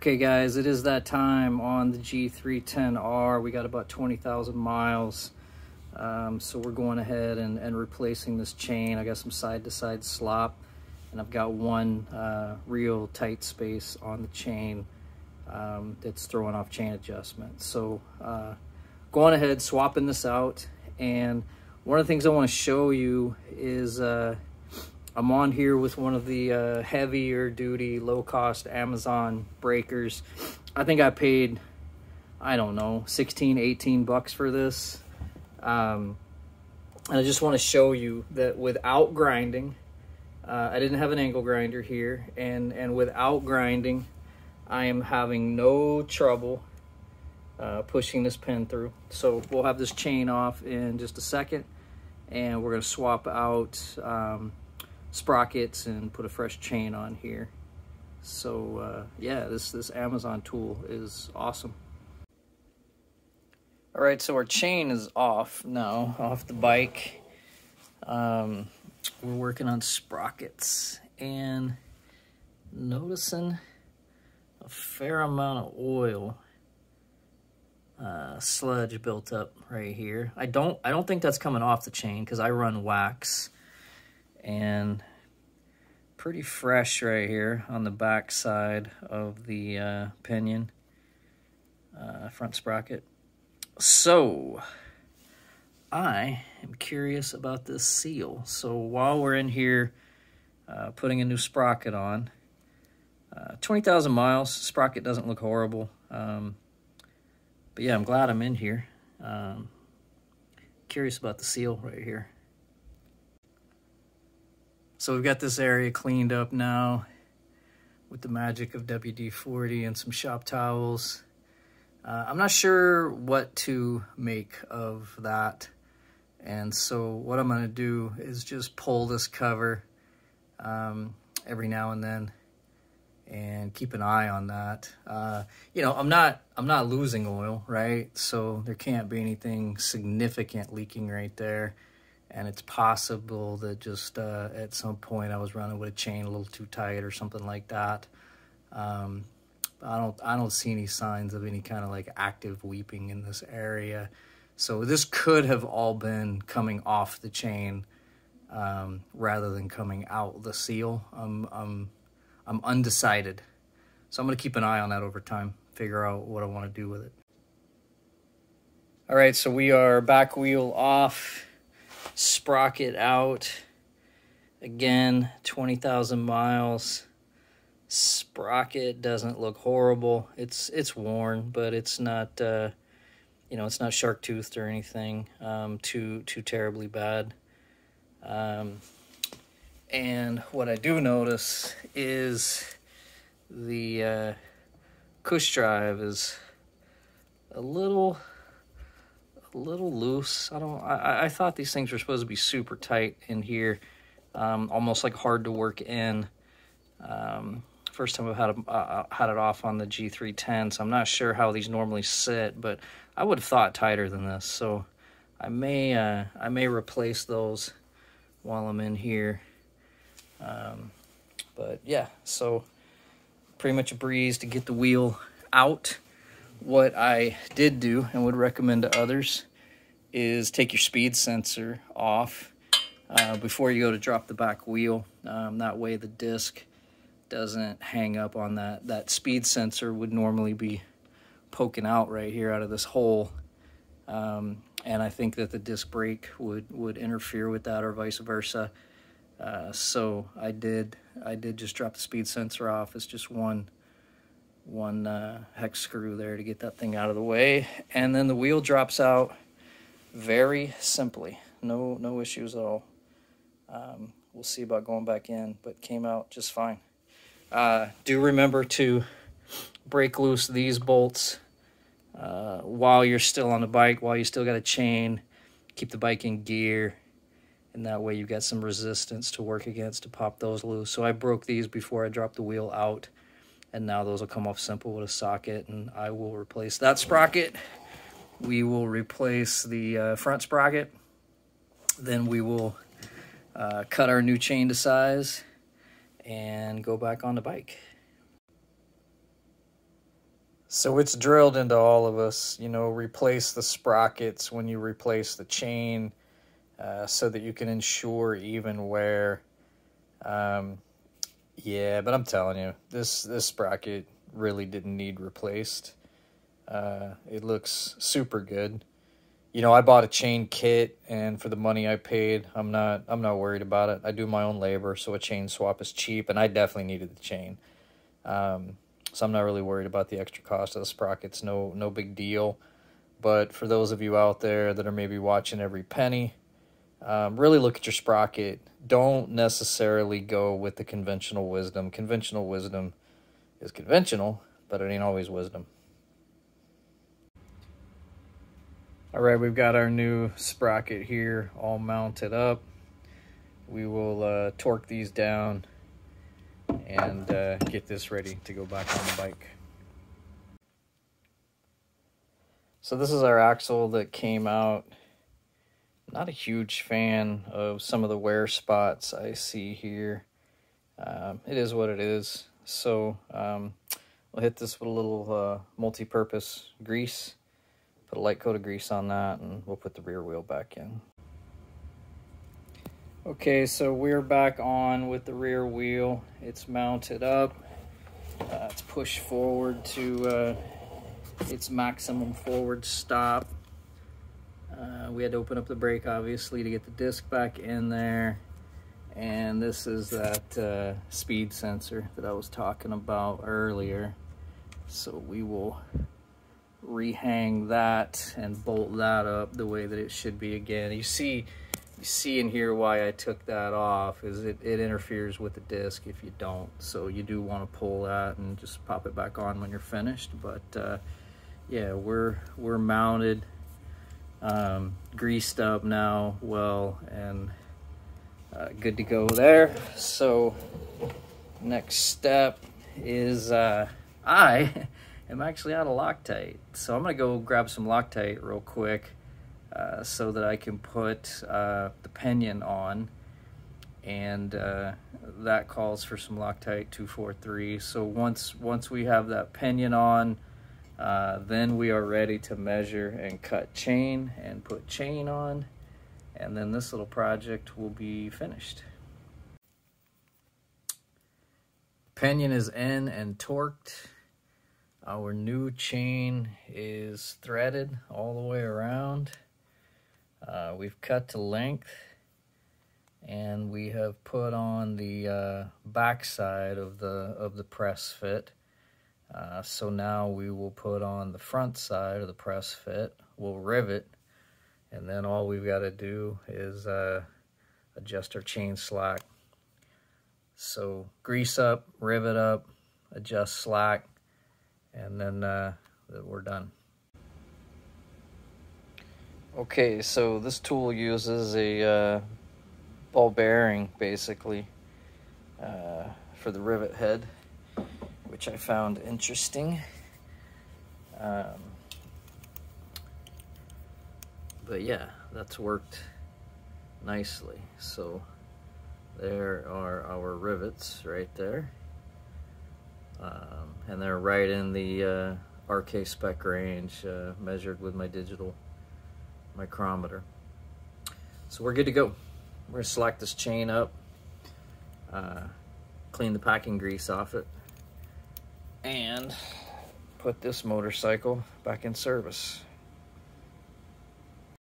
Okay guys, it is that time on the G310R. We got about 20,000 miles. So we're going ahead and replacing this chain. I got some side-to-side slop, and I've got one real tight space on the chain that's throwing off chain adjustment. So going ahead, swapping this out. And one of the things I want to show you is I'm on here with one of the heavier duty, low cost Amazon breakers. I think I paid, I don't know, 16, 18 bucks for this. And I just want to show you that without grinding, I didn't have an angle grinder here, and without grinding, I am having no trouble pushing this pin through. So we'll have this chain off in just a second, and we're going to swap out sprockets and put a fresh chain on here. So yeah, this Amazon tool is awesome. All right, so our chain is off now, off the bike. We're working on sprockets and noticing a fair amount of oil sludge built up right here. I don't think that's coming off the chain because I run wax, and pretty fresh right here on the back side of the pinion, front sprocket. So I am curious about this seal. So while we're in here putting a new sprocket on, 20,000 miles, sprocket doesn't look horrible. But yeah, I'm glad I'm in here. Curious about the seal right here. So we've got this area cleaned up now with the magic of WD-40 and some shop towels. I'm not sure what to make of that. And so what I'm going to do is just pull this cover every now and then and keep an eye on that. You know, I'm not losing oil, right? So there can't be anything significant leaking right there. And it's possible that just at some point I was running with a chain a little too tight or something like that. I don't see any signs of any kind of like active weeping in this area. So this could have all been coming off the chain rather than coming out the seal. I'm undecided. So I'm going to keep an eye on that over time, figure out what I want to do with it. All right, so we are back wheel off, sprocket out. Again, 20,000 miles. Sprocket doesn't look horrible. It's worn, but it's not you know, it's not shark toothed or anything too terribly bad. And what I do notice is the cush drive is a little loose. I thought these things were supposed to be super tight in here, almost like hard to work in. First time I've had it off on the G310, so I'm not sure how these normally sit, but I would have thought tighter than this. So I may replace those while I'm in here. But yeah, so pretty much a breeze to get the wheel out. What I did do and would recommend to others is take your speed sensor off before you go to drop the back wheel. That way the disc doesn't hang up on that speed sensor would normally be poking out right here out of this hole, and I think that the disc brake would interfere with that, or vice versa. So I did just drop the speed sensor off. It's just one hex screw there to get that thing out of the way, and then the wheel drops out very simply. No issues at all. We'll see about going back in, but came out just fine. Do remember to break loose these bolts while you're still on the bike, while you still got a chain. Keep the bike in gear, and that way you got some resistance to work against to pop those loose. So I broke these before I dropped the wheel out, and now those will come off simple with a socket, and I will replace that sprocket. We will replace the front sprocket. Then we will cut our new chain to size and go back on the bike. So it's drilled into all of us, you know, replace the sprockets when you replace the chain, so that you can ensure even wear. Yeah, but I'm telling you, this sprocket really didn't need replaced. It looks super good. You know, I bought a chain kit, and for the money I paid, I'm not worried about it. I do my own labor, so a chain swap is cheap, and I definitely needed the chain. So I'm not really worried about the extra cost of the sprockets. No big deal. But for those of you out there that are maybe watching every penny, really look at your sprocket. Don't necessarily go with the conventional wisdom. Conventional wisdom is conventional, but it ain't always wisdom. All right, we've got our new sprocket here all mounted up. We will torque these down and get this ready to go back on the bike. So this is our axle that came out. Not a huge fan of some of the wear spots I see here. It is what it is. So we'll hit this with a little multi-purpose grease. Put a light coat of grease on that, and we'll put the rear wheel back in. Okay, so we're back on with the rear wheel. It's mounted up. It's pushed forward to its maximum forward stop. We had to open up the brake, obviously, to get the disc back in there. And this is that speed sensor that I was talking about earlier. So we will rehang that and bolt that up the way that it should be again. You see in here why I took that off is it interferes with the disc if you don't. So you do want to pull that and just pop it back on when you're finished. But yeah, we're mounted, greased up now, well, and good to go there. So next step is I am actually out of Loctite, so I'm gonna go grab some Loctite real quick so that I can put the pinion on, and that calls for some Loctite 243. So once we have that pinion on, then we are ready to measure and cut chain and put chain on, and then this little project will be finished. Pinion is in and torqued. Our new chain is threaded all the way around. We've cut to length, and we have put on the back side of the press fit. So now we will put on the front side of the press fit. We'll rivet, and then all we've got to do is adjust our chain slack. So grease up, rivet up, adjust slack, and then we're done. Okay, so this tool uses a ball bearing, basically, for the rivet head, which I found interesting. But yeah, that's worked nicely. So there are our rivets right there. And they're right in the RK spec range, measured with my digital micrometer. So we're good to go. We're gonna slack this chain up, clean the packing grease off it, and put this motorcycle back in service.